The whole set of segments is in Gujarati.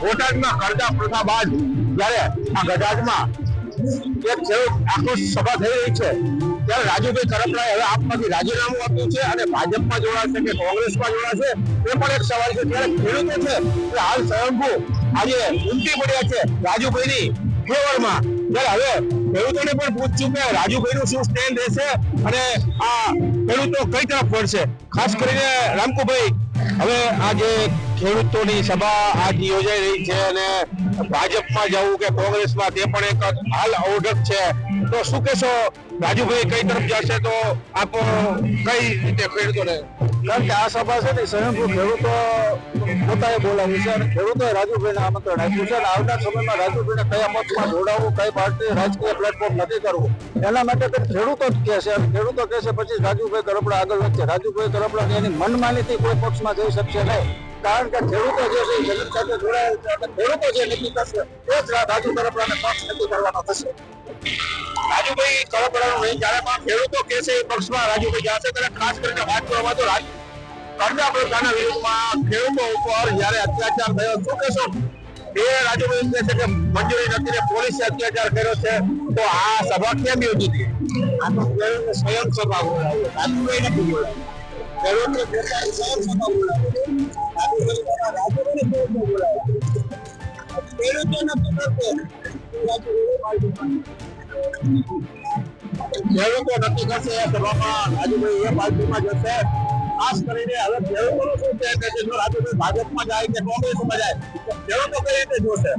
બોટાદમાં કરજા પ્રથા બાદ જ્યારે આ ગઢાજમાં એક ખેડૂત આક્રોશ સભા થઈ રહી છે ત્યારે રાજુભાઈ કરપડાએ હવે આપમાંથી રાજીનામું આપ્યું છે અને ભાજપમાં જોડાશે કે કોંગ્રેસમાં જોડાશે એ પણ એક સવાલ છે. ત્યારે ખેડૂતો છે એ હાલ સ્વયંભૂ આજે ઉમટી પડ્યા છે રાજુભાઈની ફેવરમાં. ત્યારે હવે ખેડૂતોને પણ પૂછ્યું કે રાજુભાઈનું શું સ્ટેન્ડ રહેશે અને આ ખેડૂતો કઈ તરફ વળશે. ખાસ કરીને રામકુભાઈ, હવે આ જે ખેડૂતોની સભા આજ યોજાઈ રહી છે અને ભાજપમાં જવું કે કોંગ્રેસમાં તે પણ એક હાલ ઓળખ છે, તો શું કહેશો રાજુભાઈ કઈ તરફ જશે તો આપ કઈ રીતે ખેડૂતોને? કારણ કે આ સભા છે ને સ્વયંભૂ ખેડૂતો પોતાએ બોલાવી છે અને ખેડૂતોએ રાજુભાઈને આમંત્રણ આપ્યું છે અને આવનાર સમયમાં રાજુભાઈને કયા પક્ષમાં જોડાવવું, કઈ પાર્ટી રાજકીય પ્લેટફોર્મ નથી કરવું એના માટે ખેડૂતો જ કહે છે અને ખેડૂતો કહે છે પછી રાજુભાઈ કરપડા આગળ વધશે. રાજુભાઈ કરપડા એની મનમાનીથી કોઈ પક્ષમાં જઈ શકશે નહીં, કારણ કે ખેડૂતો જે છે જમીન સાથે જોડાયેલ છે અને ખેડૂતો જે નક્કી કરશે એ જ રાજુ કરપડાને પક્ષ નક્કી કરવાનો થશે. રાજુભાઈ કરપડાનું નહીં, જ્યારે પણ ખેડૂતો કહે છે એ પક્ષમાં રાજુભાઈ જશે. ત્યારે ખાસ કરીને વાત કરવામાં તો કરજા પ્રથાના વિરુદ્ધમાં ખેડૂતો ઉપર જયારે અત્યાચાર થયો, શું કહેશો? એ રાજુભાઈ કહે છે કે મંજૂરી નથી ને પોલીસે અત્યાચાર કર્યો છે, તો આ સભા કેમ યોજી હતી? આ તો ખેડૂતને સ્વયં સભા બોલાવી, રાજુભાઈ નથી બોલાવી. ખેડૂતને સ્વયં સભા બોલાવી, રાજુભાઈને બોલાવી. ખેડૂતોને ખેડૂતો નક્કી કરશે એ સભામાં રાજુભાઈ એ પાર્ટીમાં જશે. ખાસ કરીને હવે ખેડૂતોનું શું છે કે જો રાજુભાઈ ભાજપમાં જાય કે કોંગ્રેસમાં જાય, ખેડૂતો કઈ રીતે જોશે?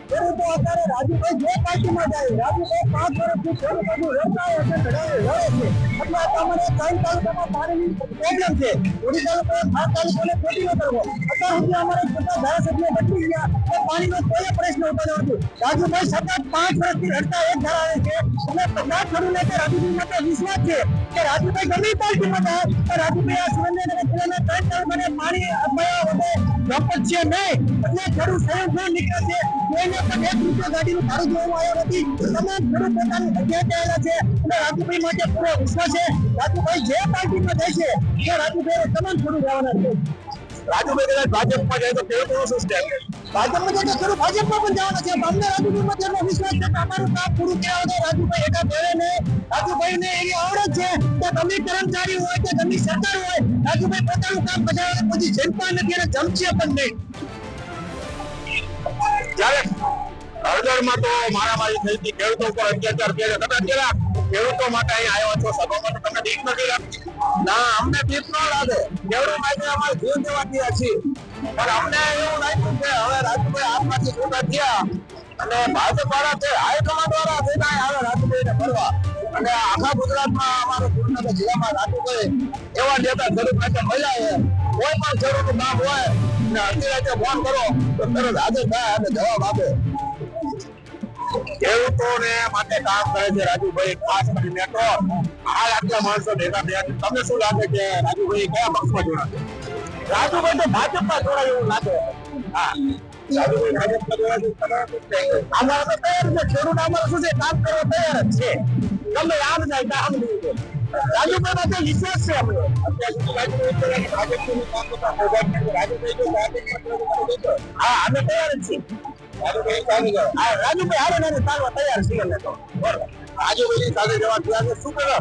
ખેડૂતો અત્યારે રાજુભાઈ જે પાર્ટીમાં જાય, રાજુભાઈ 5 વર્ષથી ખેડૂતોનું વ્યવસાય હશે લડે છે. એટલે તમારે 3 તાલુકામાં પાણીની પ્રોબ્લેમ છે. ઓડી તાલુકાએ 5 તાલુકાને ખેતી ન કરવો. અત્યાર સુધી અમારે બધા ધારાસભ્યો બદલી ગયા તો પાણીનો કોઈ પ્રશ્ન ઉઠાવ્યો નથી. રાજુભાઈ સતત 5 વર્ષથી લડતા એક ધરાવે છે અને બધા ખેડૂતોને રાજુભાઈ માટે વિશ્વાસ છે કે રાજુભાઈ ગમે પાર્ટીમાં જાય તો રાજુભાઈ આ સુરેન્દ્રનગર જિલ્લાના 3 તાલુકાને પાણી અપાયા વગર છે નહીં. એટલે ખેડૂત સ્વયં નીકળે છે, કોઈને પણ 1 રૂપિયા ગાડીનું ભાડું જોવામાં આવ્યો નથી. તમામ ખેડૂત પોતાની જગ્યાએ આવેલા છે અને રાજુભાઈ માટે પૂરો વિશ્વાસ છે. રાજુભાઈ જે પાર્ટીમાં જાય છે તે રાજુભાઈ તમામ ખેડૂત રહેવાના છે. રાજુભાઈ કદાચ ભાજપમાં જાય તો ખેડૂતોનું શું સ્ટેન્ડ? ભાજપમાં જાય તો ખેડૂત ભાજપમાં પણ જવાના છે. અમને રાજુભાઈ માટે એનો વિશ્વાસ છે કે અમારું કામ પૂરું કર્યા વગર રાજુભાઈ એકા ભેળે નહીં. રાજુભાઈને એવી આવડત છે કે ગમે કર્મચારી હોય કે ગમે સરકાર હોય, રાજુભાઈ પોતાનું કામ બજાવે પછી જનતા નથી અને જમશે પણ નહીં. જ્યારે હળદરમાં તો મારામારી થઈ હતી, ખેડૂતો ઉપર અત્યાચાર કર્યો, તમે અત્યારે ખેડૂતો માટે અહીં આવ્યા છો સભામાં, તો તમને બીક નથી લાગતી? ના, અમને બીક ન લાગે. ખેડૂત માટે અમારે જીવ દેવા ગયા છીએ, પણ અમને એવું લાગ્યું કે હવે રાજુભાઈ આપમાંથી છૂટા થયા અને ભાજપ વાળા છે, હાઈકમાન્ડ વાળા છે, હવે રાજુભાઈને ફરવા અને આખા ગુજરાતમાં અમારા સુરેન્દ્રનગર જિલ્લામાં રાજુભાઈ એવા નેતા ખેડૂત માટે મળ્યા છે. કોઈ પણ ખેડૂતનું કામ હોય ને અડધી રાતે ફોન કરો તો તરત હાજર થાય અને જવાબ આપે. ખેડૂતોને માટે કામ કરે છે રાજુભાઈ, ખાસ કરીને તો હાલ આટલા માણસો ભેગા થયા છે. તમને શું લાગે કે રાજુભાઈ કયા પક્ષમાં જોડાશે? રાજુભાઈ તો ભાજપમાં જોડાય એવું લાગે. હા, રાજુભાઈ ભાજપમાં જોડાશે. અમારે તો તૈયાર છે, ખેડૂત અમારે શું છે કામ કરવા તૈયાર જ છે. ગમે આમ જાય તો આમ જોઈએ. રાજુભાઈ માટે વિશ્વાસ છે અમને. અત્યાર સુધી રાજુભાઈ ભાજપનું કામ કરતા રાજુભાઈ જો ભાજપમાં હા, અમે તૈયાર જ છીએ. રાજુભાઈ સાથે જાઓ. હા, રાજુભાઈ હારે નારે ચાલવા તૈયાર છીએ અમે તો. રાજુભાઈ સાથે જવા તૈયાર છે. શું કરો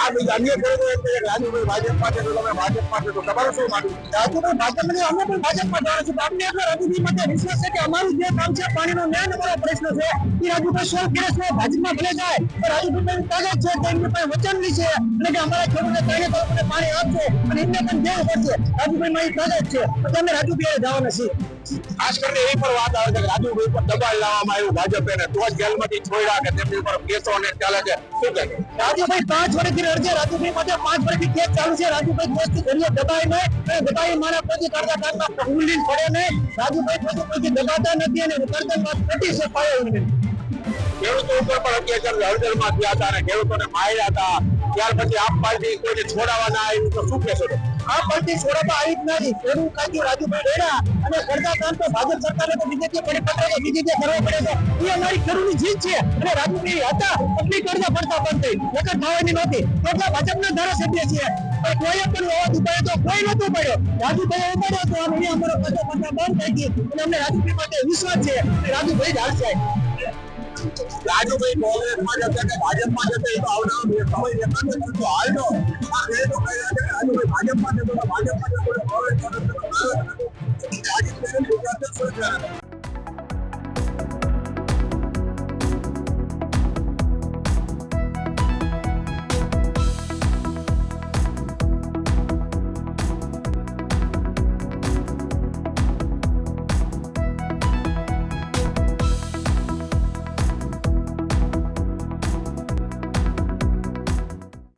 આ બીજા અન્ય ખેડૂતો એમ કહે રાજુભાઈ ભાજપ માટે તો તમે ભાજપ માટે તો તમારું શું માનવું? રાજુભાઈ ભાજપમાં અમે પણ ભાજપમાં જવાનું છે. અમને એટલો રાજુભાઈ માટે વિશ્વાસ છે કે અમારું જે કામ છે પાણીનો મેન અમારો પ્રશ્ન છે એ રાજુભાઈ સોલ્વ કરે છે. ભાજપમાં ભલે જાય તો રાજુભાઈ તાકાત છે કે એમની પાસે વચન છે એટલે કે અમારા ખેડૂતને 3 તાલુકાને પાણી આપશે અને એમને પણ દેવું પડશે. રાજુભાઈ માં તાકાત છે તો અમે રાજુભાઈ જવાના છીએ. ખાસ કરીને એવી પણ વાત આવે છે કે રાજુભાઈ પર દબાણ લાવવામાં આવ્યું ભાજપે ને, તો જ જેલમાંથી છોડ્યા કે તેમની ઉપર કેસો અને ચાલે છે. શું કહે? રાજુભાઈ 5 વર્ષથી રડશે. રાજુભાઈ માટે 5 વર્ષથી કેસ ચાલુ છે. રાજુભાઈ કેસથી ઘડીએ દબાય નહીં અને દબાઈ મારા પછી કરતા કામમાં ઉલ્લીન પડે નહીં. રાજુભાઈ પછી કોઈ દબાતા નથી અને કરતા પટી છે પાયો નહીં. ખેડૂતો ઉપર પણ અત્યાચાર હળદરમાં થયા હતા અને ખેડૂતોને માર્યા હતા. ત્યાર પછી આપ પાર્ટી કોઈને છોડાવવાના આવ્યું તો શું કહેશો? આ પાર્ટી છોડવામાં આવી જ નથી. ખેડૂત કાઢી રાજુભાઈ રેડા અને કરતા કામ તો ભાજપ સરકારને તો બીજે પરિપત્ર બીજી જે કરવા પડે છે એ અમારી ખેડૂતની જીત છે. અને રાજુભાઈ હતા એટલી કરતા પડતા બંધ થઈ નકર થવાની નહોતી. એટલા ભાજપના ધારાસભ્ય છીએ. પણ કોઈએ પણ અવાજ ઉપાડ્યો તો કોઈ નતો ઉપાડ્યો. રાજુભાઈ ઉપાડ્યો તો અને અહીંયા અમારો પાછા બંધ થઈ ગઈ અને અમને રાજુભાઈ માટે વિશ્વાસ છે કે રાજુભાઈ જ હારશે. રાજુભાઈ કોંગ્રેસમાં જશે કે ભાજપમાં જશે એ તો આવનારો સમય દેખાશે, પરંતુ હાલનો